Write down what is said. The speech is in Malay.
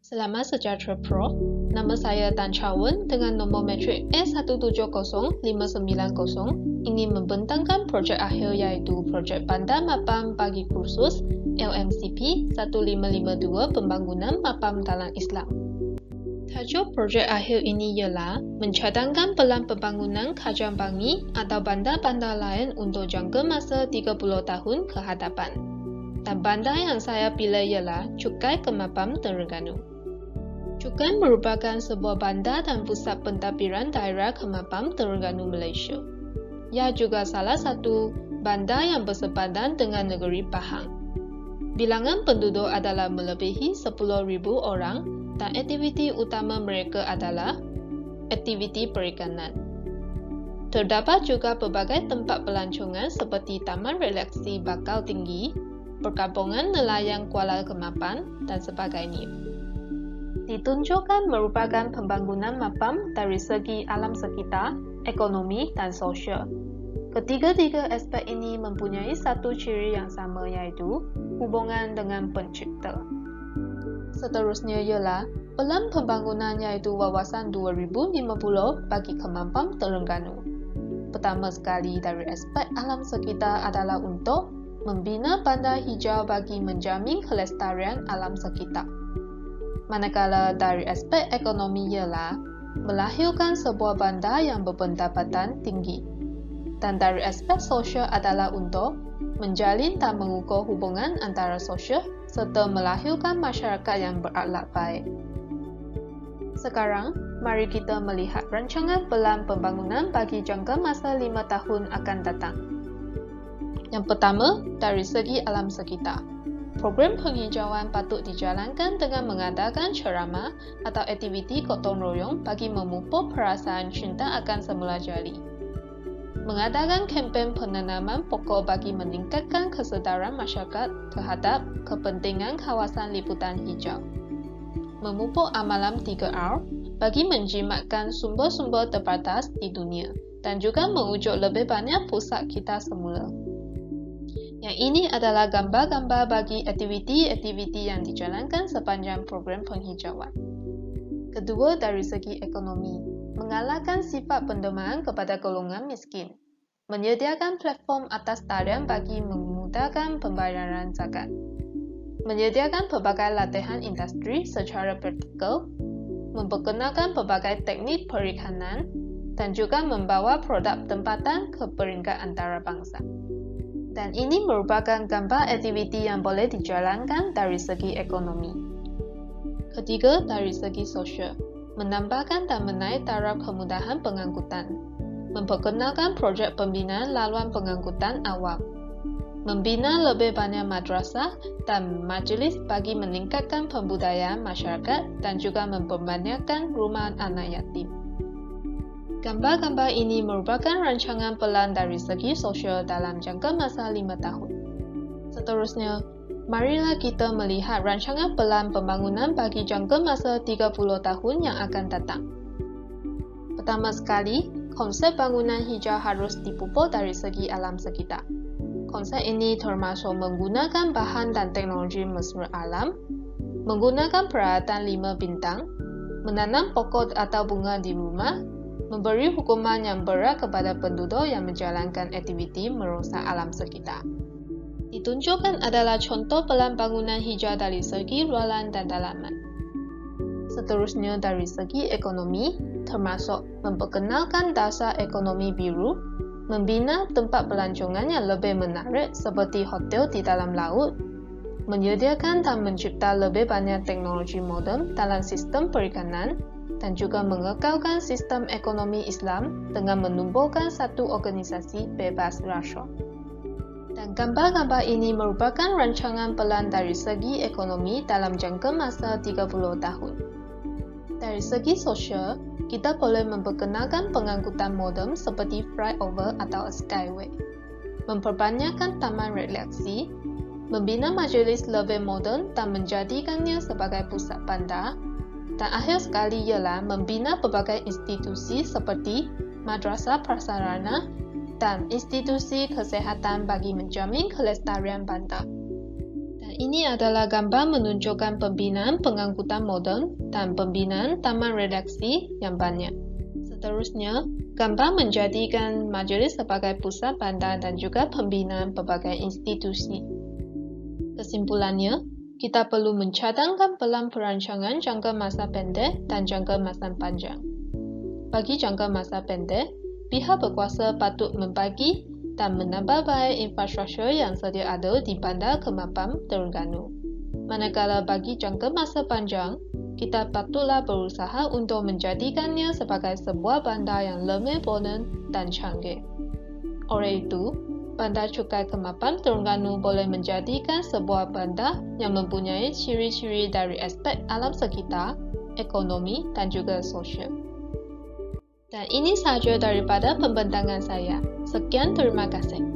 Selamat Sejahtera Pro, nama saya Tan Chawen dengan nombor metrik S170-590 ingin membentangkan projek akhir iaitu projek Bandar Mapam bagi kursus LMCP 1552 Pembangunan Mapam dalam Islam. Tajuk projek akhir ini ialah mencadangkan pelan pembangunan Kajang Bangi atau bandar-bandar lain untuk jangka masa 30 tahun ke hadapan. Dan bandar yang saya pilih ialah Cukai Kemapam Terengganu. Cukai merupakan sebuah bandar dan pusat pentadbiran daerah Kemapam Terengganu, Malaysia. Ia juga salah satu bandar yang bersepadan dengan negeri Pahang. Bilangan penduduk adalah melebihi 10,000 orang dan aktiviti utama mereka adalah aktiviti perikanan. Terdapat juga pelbagai tempat pelancongan seperti Taman Relaksi Bakau Tinggi, Perkampungan Nelayan Kuala Kemapan dan sebagainya. Ditunjukkan merupakan pembangunan mapam dari segi alam sekitar, ekonomi dan sosial. Ketiga-tiga aspek ini mempunyai satu ciri yang sama iaitu hubungan dengan pencipta. Seterusnya ialah pelan pembangunan iaitu wawasan 2050 bagi Kemapam Terengganu. Pertama sekali dari aspek alam sekitar adalah untuk membina bandar hijau bagi menjamin kelestarian alam sekitar. Manakala dari aspek ekonomi ialah melahirkan sebuah bandar yang berpendapatan tinggi. Dan dari aspek sosial adalah untuk menjalin dan mengukur hubungan antara sosial serta melahirkan masyarakat yang berakhlak baik. Sekarang, mari kita melihat rancangan pelan pembangunan bagi jangka masa 5 tahun akan datang. Yang pertama, dari segi alam sekitar. Program penghijauan patut dijalankan dengan mengadakan ceramah atau aktiviti gotong royong bagi memupuk perasaan cinta akan semula jali. Mengadakan kempen penanaman pokok bagi meningkatkan kesedaran masyarakat terhadap kepentingan kawasan liputan hijau. Memupuk amalan 3R bagi menjimatkan sumber-sumber terbatas di dunia dan juga mewujud lebih banyak pusat kita semula. Yang ini adalah gambar-gambar bagi aktiviti-aktiviti yang dijalankan sepanjang program penghijauan. Kedua, dari segi ekonomi, mengalahkan sifat pendermaan kepada golongan miskin, menyediakan platform atas talian bagi memudahkan pembayaran zakat, menyediakan pelbagai latihan industri secara praktikal, memperkenalkan pelbagai teknik perikanan, dan juga membawa produk tempatan ke peringkat antarabangsa. Dan ini merupakan gambar aktiviti yang boleh dijalankan dari segi ekonomi. Ketiga, dari segi sosial, menambahkan dan menaik taraf kemudahan pengangkutan, memperkenalkan projek pembinaan laluan pengangkutan awam, membina lebih banyak madrasah dan majlis bagi meningkatkan pembudayaan masyarakat dan juga memperbanyakkan rumah anak yatim. Gambar-gambar ini merupakan rancangan pelan dari segi sosial dalam jangka masa 5 tahun. Seterusnya, marilah kita melihat rancangan pelan pembangunan bagi jangka masa 30 tahun yang akan datang. Pertama sekali, konsep bangunan hijau harus dipupuk dari segi alam sekitar. Konsep ini termasuk menggunakan bahan dan teknologi mesra alam, menggunakan peralatan 5 bintang, menanam pokok atau bunga di rumah, memberi hukuman yang berat kepada penduduk yang menjalankan aktiviti merosak alam sekitar. Ditunjukkan adalah contoh pelan bangunan hijau dari segi luaran dan dalaman. Seterusnya dari segi ekonomi, termasuk memperkenalkan dasar ekonomi biru, membina tempat pelancongan yang lebih menarik seperti hotel di dalam laut, menyediakan dan mencipta lebih banyak teknologi moden dalam sistem perikanan, dan juga mengekalkan sistem ekonomi Islam dengan menumbuhkan satu organisasi bebas rasuah. Dan gambar-gambar ini merupakan rancangan pelan dari segi ekonomi dalam jangka masa 30 tahun. Dari segi sosial, kita boleh memperkenalkan pengangkutan moden seperti flyover atau skyway, memperbanyakkan taman relaksi, membina majlis lebih moden dan menjadikannya sebagai pusat bandar, dan akhir sekali ialah membina pelbagai institusi seperti madrasah prasarana dan institusi kesihatan bagi menjamin kelestarian bandar. Dan ini adalah gambar menunjukkan pembinaan pengangkutan moden dan pembinaan taman redaksi yang banyak. Seterusnya, gambar menjadikan majlis sebagai pusat bandar dan juga pembinaan berbagai institusi. Kesimpulannya, kita perlu mencadangkan pelan perancangan jangka masa pendek dan jangka masa panjang. Bagi jangka masa pendek, pihak berkuasa patut membagi dan menambah baik infrastruktur yang sedia ada di Bandar Kemapam, Terengganu. Manakala bagi jangka masa panjang, kita patutlah berusaha untuk menjadikannya sebagai sebuah bandar yang lebih moden dan canggih. Oleh itu, Bandar Cukai Kemapam Terengganu boleh menjadikan sebuah bandar yang mempunyai ciri-ciri dari aspek alam sekitar, ekonomi dan juga sosial. Dan ini sahaja daripada pembentangan saya. Sekian, terima kasih.